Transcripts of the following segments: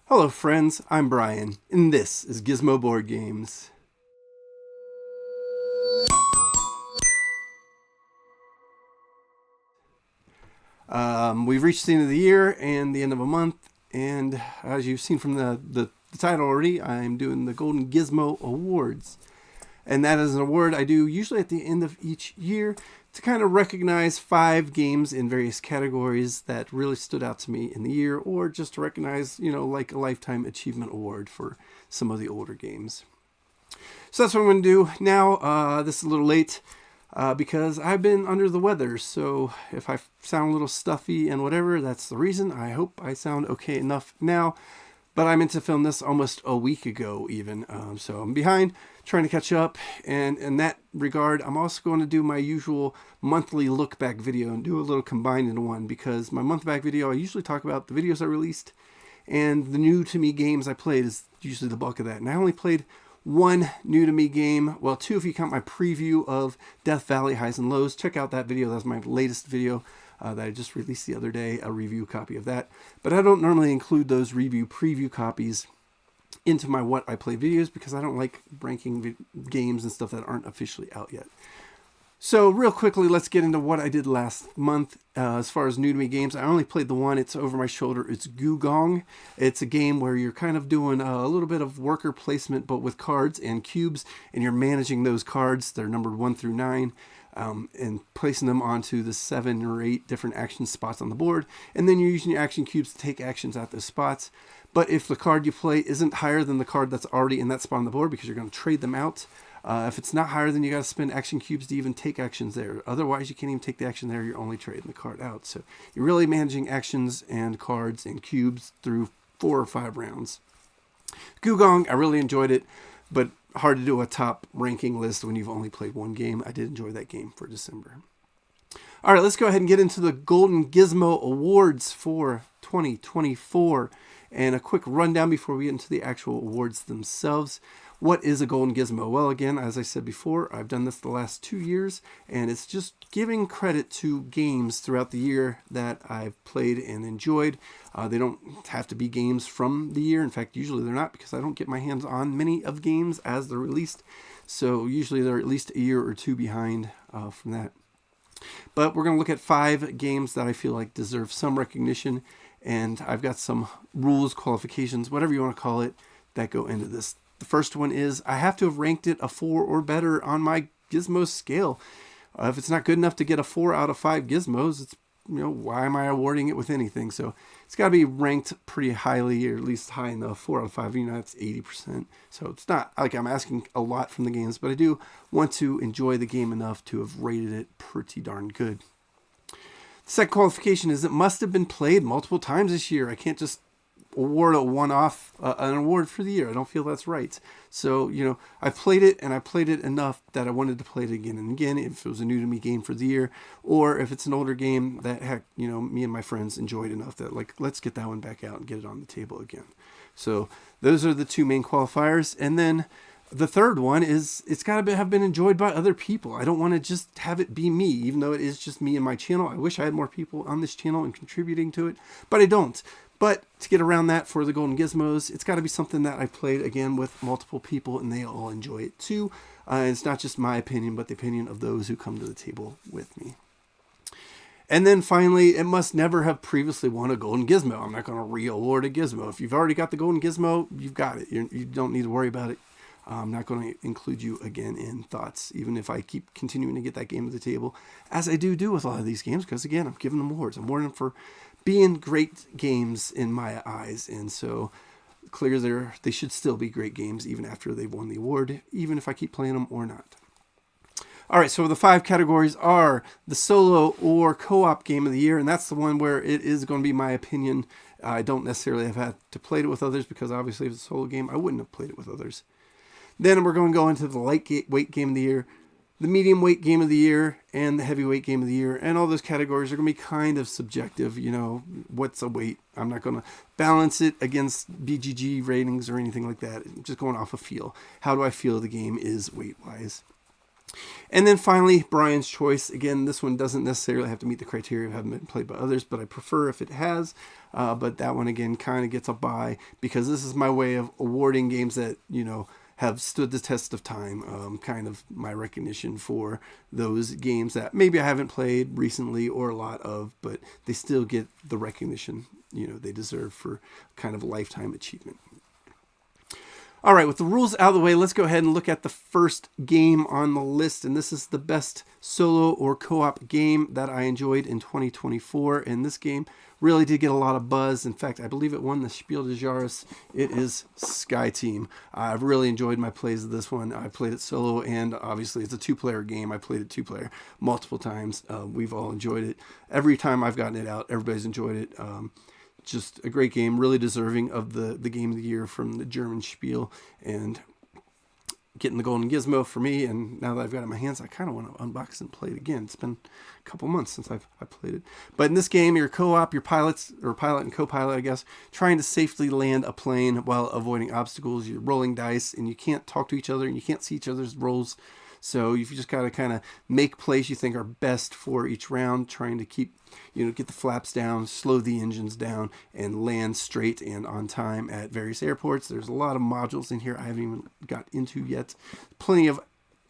Hello friends, I'm Brian, and this is Gizmo Board Games. We've reached the end of the year and the end of a month, and as you've seen from the title already, I'm doing the Golden Gizmo Awards. And that is an award I do usually at the end of each year to kind of recognize 5 games in various categories that really stood out to me in the year, or just to recognize, like a Lifetime Achievement Award for some of the older games. So that's what I'm going to do now. This is a little late because I've been under the weather, so if I sound a little stuffy and whatever, that's the reason. I hope I sound okay enough now. But I meant to film this almost a week ago even, so I'm behind, trying to catch up. And in that regard, I'm also going to do my usual monthly look back video and do a little combined into one, because my month back video, I usually talk about the videos I released, and the new to me games I played is usually the bulk of that. And I only played one new to me game, well, 2 if you count my preview of Death Valley Highs and Lows. Check out that video. That's my latest video that I just released the other day, a review copy of that. But I don't normally include those review preview copies into my What I Play videos, because I don't like ranking games and stuff that aren't officially out yet. So real quickly, let's get into what I did last month. As far as new to me games, I only played the one. It's over my shoulder. It's Gugong. It's a game where you're kind of doing a little bit of worker placement, but with cards and cubes, and you're managing those cards. They're numbered 1 through 9. And placing them onto the 7 or 8 different action spots on the board. And then you're using your action cubes to take actions at those spots. But if the card you play isn't higher than the card that's already in that spot on the board, because you're going to trade them out, if it's not higher, then you got to spend action cubes to even take actions there. Otherwise, you can't even take the action there. You're only trading the card out. So you're really managing actions and cards and cubes through 4 or 5 rounds. Gugong, I really enjoyed it, but hard to do a top ranking list when you've only played one game. I did enjoy that game for December. All right, let's go ahead and get into the Golden Gizmo Awards for 2024. And a quick rundown before we get into the actual awards themselves. What is a Golden Gizmo? Well, again, as I said before, I've done this the last 2 years, and it's just giving credit to games throughout the year that I've played and enjoyed. They don't have to be games from the year. In fact, usually they're not, because I don't get my hands on many of games as they're released. So usually they're at least a year or 2 behind from that. But we're going to look at 5 games that I feel like deserve some recognition, and I've got some rules, qualifications, whatever you want to call it, that go into this. The first one is I have to have ranked it a 4 or better on my Gizmo scale. If it's not good enough to get a 4 out of 5 Gizmos, it's, why am I awarding it with anything? So it's got to be ranked pretty highly, or at least high in the 4 out of 5. That's 80%. So it's not like I'm asking a lot from the games, but I do want to enjoy the game enough to have rated it pretty darn good. The second qualification is it must have been played multiple times this year. I can't just award a one-off an award for the year. I don't feel that's right. So, I played it, and I played it enough that I wanted to play it again and again if it was a new to me game for the year, or if it's an older game that, heck, me and my friends enjoyed enough that, let's get that one back out and get it on the table again. So those are the 2 main qualifiers. And then the third one is it's got to have been enjoyed by other people. I don't want to just have it be me, even though it is just me and my channel. I wish I had more people on this channel and contributing to it, but I don't. But to get around that for the Golden Gizmos, it's got to be something that I played, again, with multiple people, and they all enjoy it too. It's not just my opinion, but the opinion of those who come to the table with me. And then finally, it must never have previously won a Golden Gizmo. I'm not going to re-award a Gizmo. If you've already got the Golden Gizmo, you've got it. You don't need to worry about it. I'm not going to include you again in thoughts, even if I keep continuing to get that game to the table, as I do with a lot of these games, because, again, I'm giving them awards. I'm awarding them for being great games in my eyes, and so clear they should still be great games even after they've won the award, even if I keep playing them or not. All right, so the 5 categories are the solo or co-op game of the year, and that's the one where it is going to be my opinion. I don't necessarily have had to play it with others, because obviously if it's a solo game, I wouldn't have played it with others. Then we're going to go into the lightweight game of the year, the medium weight game of the year, and the heavyweight game of the year. And all those categories are going to be kind of subjective. What's a weight? I'm not going to balance it against BGG ratings or anything like that. I'm just going off a feel. How do I feel the game is weight-wise? And then finally, Brian's Choice. Again, this one doesn't necessarily have to meet the criteria of having been played by others, but I prefer if it has. But that one, again, kind of gets a bye because this is my way of awarding games that, have stood the test of time. Kind of my recognition for those games that maybe I haven't played recently or a lot of, but they still get the recognition, they deserve for kind of lifetime achievement. All right, with the rules out of the way, let's go ahead and look at the first game on the list. And this is the best solo or co-op game that I enjoyed in 2024. And this game really did get a lot of buzz. In fact, I believe it won the Spiel des Jahres. It is SkyTeam. I've really enjoyed my plays of this one. I played it solo, and obviously it's a two-player game. I played it two-player multiple times. We've all enjoyed it. Every time I've gotten it out, everybody's enjoyed it. Just a great game, really deserving of the game of the year from the German Spiel, and getting the Golden Gizmo for me. And now that I've got it in my hands, I kind of want to unbox and play it again. It's been a couple months since I played it. But in this game, you're co-op, your pilots, or pilot and co-pilot, I guess, trying to safely land a plane while avoiding obstacles. You're rolling dice, and you can't talk to each other, and you can't see each other's rolls. So you've just got to kind of make plays you think are best for each round, trying to keep, get the flaps down, slow the engines down, and land straight and on time at various airports. There's a lot of modules in here I haven't even got into yet. Plenty of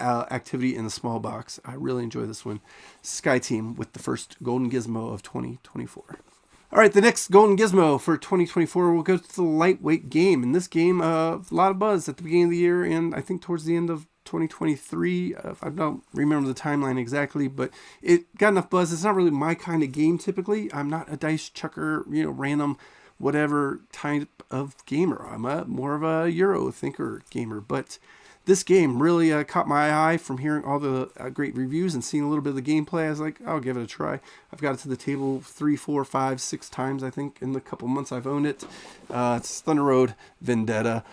activity in the small box. I really enjoy this one. SkyTeam with the first Golden Gizmo of 2024. All right, the next Golden Gizmo for 2024 will go to the lightweight game. In this game, a lot of buzz at the beginning of the year, and I think towards the end of 2023. I don't remember the timeline exactly, but it got enough buzz. It's not really my kind of game typically. I'm not a dice chucker, random whatever type of gamer. I'm more of a Euro thinker gamer, but this game really caught my eye from hearing all the great reviews and seeing a little bit of the gameplay. I was like, I'll give it a try. I've got it to the table 3, 4, 5, 6 times, I think, in the couple months I've owned it. It's Thunder Road Vendetta,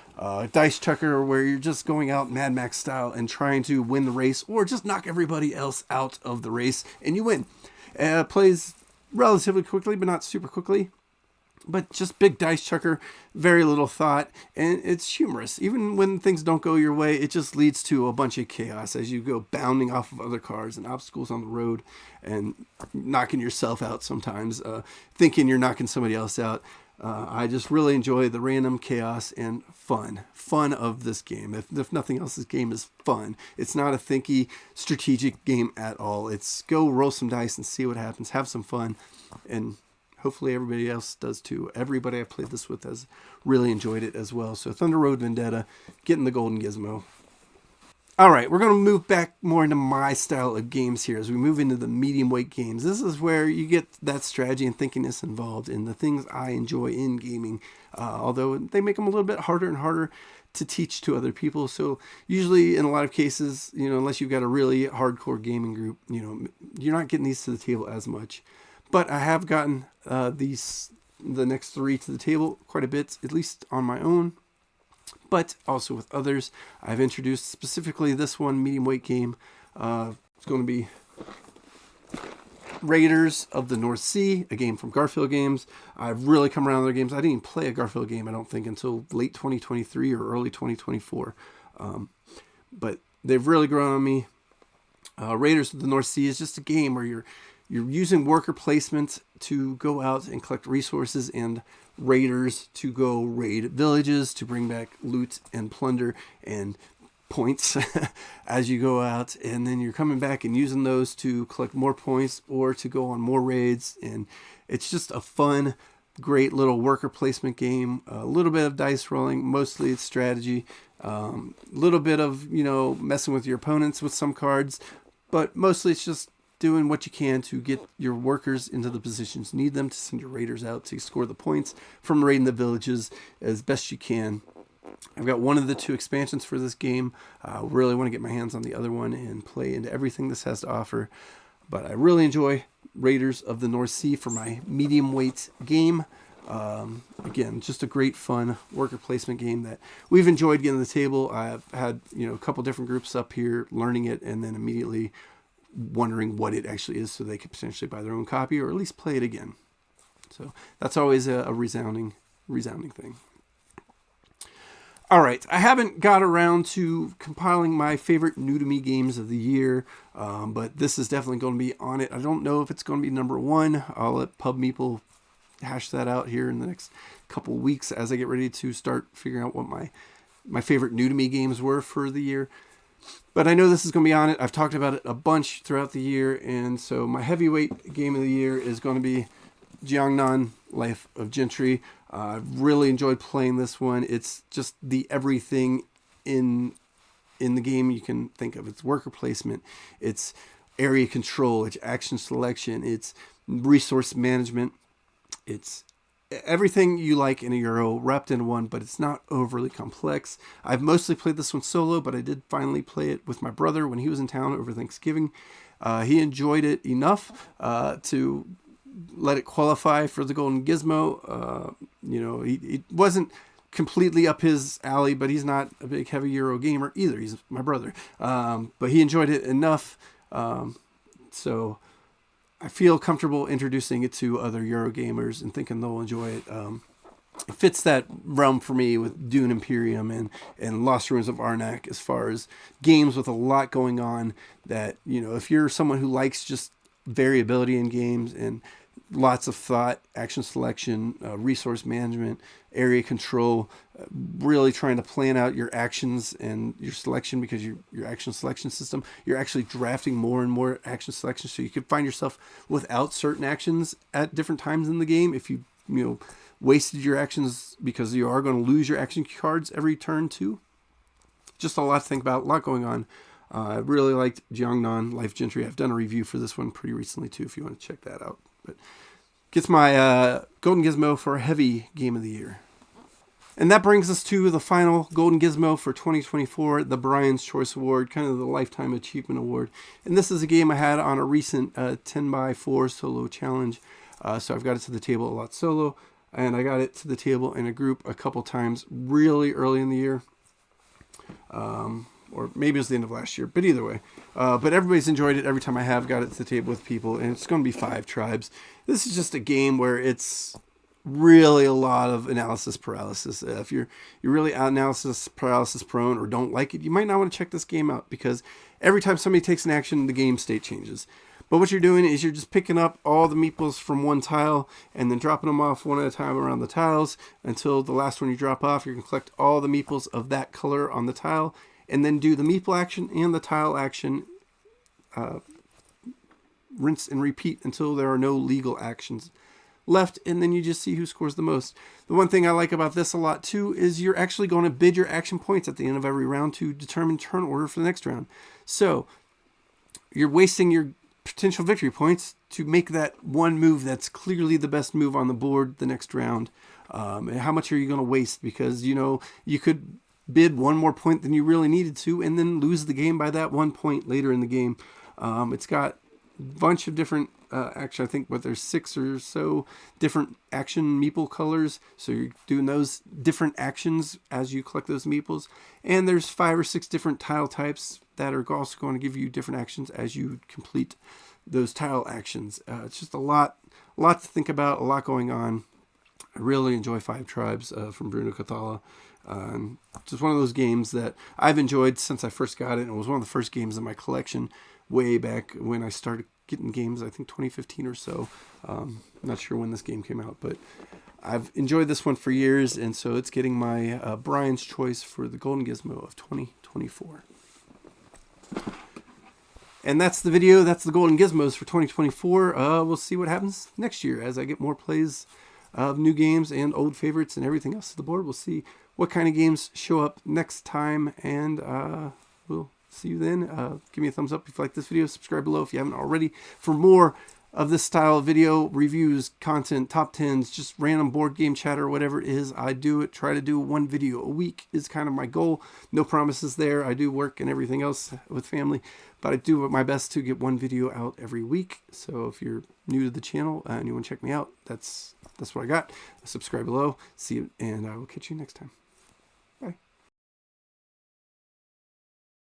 dice chucker where you're just going out Mad Max style and trying to win the race or just knock everybody else out of the race, and you win. Plays relatively quickly, but not super quickly. But just big dice chucker, very little thought, and it's humorous. Even when things don't go your way, it just leads to a bunch of chaos as you go bounding off of other cars and obstacles on the road and knocking yourself out sometimes, thinking you're knocking somebody else out. I just really enjoy the random chaos and fun of this game. If nothing else, this game is fun. It's not a thinky, strategic game at all. It's go roll some dice and see what happens, have some fun, and hopefully everybody else does too. Everybody I've played this with has really enjoyed it as well. So Thunder Road Vendetta, getting the Golden Gizmo. All right, we're going to move back more into my style of games here as we move into the medium weight games. This is where you get that strategy and thinkiness involved in the things I enjoy in gaming, although they make them a little bit harder and harder to teach to other people. So usually in a lot of cases, unless you've got a really hardcore gaming group, you're not getting these to the table as much. But I have gotten the next 3 to the table quite a bit, at least on my own, but also with others. I've introduced specifically this one medium weight game. It's going to be Raiders of the North Sea, a game from Garfield Games. I've really come around their games. I didn't even play a Garfield game, I don't think, until late 2023 or early 2024. But they've really grown on me. Raiders of the North Sea is just a game where you're using worker placement to go out and collect resources and raiders to go raid villages to bring back loot and plunder and points as you go out. And then you're coming back and using those to collect more points or to go on more raids. And it's just a fun, great little worker placement game. A little bit of dice rolling. Mostly it's strategy. A little bit of, messing with your opponents with some cards. But mostly it's just doing what you can to get your workers into the positions you need them to send your raiders out to score the points from raiding the villages as best you can. I've got one of the 2 expansions for this game. I really want to get my hands on the other one and play into everything this has to offer. But I really enjoy Raiders of the North Sea for my medium weight game. Again, just a great fun worker placement game that we've enjoyed getting to the table. I've had a couple different groups up here learning it and then immediately wondering what it actually is so they could potentially buy their own copy or at least play it again. So that's always a resounding thing. All right, I haven't got around to compiling my favorite new to me games of the year, but this is definitely going to be on it. I don't know if it's going to be number one. I'll let Pub Meeple hash that out here in the next couple weeks as I get ready to start figuring out what my favorite new to me games were for the year. But I know this is going to be on it. I've talked about it a bunch throughout the year, and so my heavyweight game of the year is going to be Jiangnan Life of Gentry. I've really enjoyed playing this one. It's just the everything in the game you can think of. It's worker placement, it's area control, it's action selection, it's resource management, it's everything you like in a Euro wrapped into one, but it's not overly complex. I've mostly played this one solo, but I did finally play it with my brother when he was in town over Thanksgiving. He enjoyed it enough to let it qualify for the Golden Gizmo. He wasn't completely up his alley, but he's not a big heavy Euro gamer either. He's my brother. But he enjoyed it enough. So I feel comfortable introducing it to other Euro gamers and thinking they'll enjoy it. It fits that realm for me with Dune Imperium and Lost Ruins of Arnak as far as games with a lot going on that, if you're someone who likes just variability in games and lots of thought, action selection, resource management, area control, really trying to plan out your actions and your selection, because your action selection system, you're actually drafting more and more action selection, so you could find yourself without certain actions at different times in the game if you wasted your actions, because you are going to lose your action cards every turn too. Just a lot to think about, a lot going on. I really liked Jiangnan Life Gentry. I've done a review for this one pretty recently too, if you want to check that out. But gets my Golden Gizmo for a heavy game of the year. And that brings us to the final Golden Gizmo for 2024, the Brian's Choice Award, kind of the Lifetime Achievement Award. And this is a game I had on a recent 10x4 solo challenge. So I've got it to the table a lot solo, and I got it to the table in a group a couple times really early in the year. Or maybe it was the end of last year, but either way. But everybody's enjoyed it every time I have got it to the table with people, and it's going to be 5 tribes. This is just a game where it's really a lot of analysis paralysis. If you're really analysis paralysis prone or don't like it, you might not want to check this game out, because every time somebody takes an action, the game state changes. But what you're doing is you're just picking up all the meeples from one tile and then dropping them off one at a time around the tiles until the last one you drop off. You can collect all the meeples of that color on the tile, and then do the meeple action and the tile action, rinse and repeat until there are no legal actions left, and then you just see who scores the most. The one thing I like about this a lot too is you're actually going to bid your action points at the end of every round to determine turn order for the next round. So you're wasting your potential victory points to make that one move that's clearly the best move on the board the next round. And how much are you going to waste? Because you could bid one more point than you really needed to and then lose the game by that 1 point later in the game. It's got a bunch of different action. I think there's 6 or so different action meeple colors, so you're doing those different actions as you collect those meeples. And there's 5 or 6 different tile types that are also going to give you different actions as you complete those tile actions. It's just a lot to think about, a lot going on. I really enjoy 5 Tribes from Bruno Cathala. Just one of those games that I've enjoyed since I first got it, and it was one of the first games in my collection way back when I started getting games, I think 2015 or so. Not sure when this game came out, but I've enjoyed this one for years, and so it's getting my Brian's Choice for the Golden Gizmo of 2024. And that's the video. That's the Golden Gizmos for 2024. We'll see what happens next year as I get more plays of new games and old favorites and everything else to the board. We'll see what kind of games show up next time, and we'll see you then. Give me a thumbs up if you like this video. Subscribe below if you haven't already for more of this style of video, reviews, content, top 10s, just random board game chatter, whatever it is. I do it. Try to do 1 video a week is kind of my goal. No promises there. I do work and everything else with family, but I do my best to get 1 video out every week. So if you're new to the channel and you want to check me out, that's what I got. Subscribe below. See you, and I will catch you next time.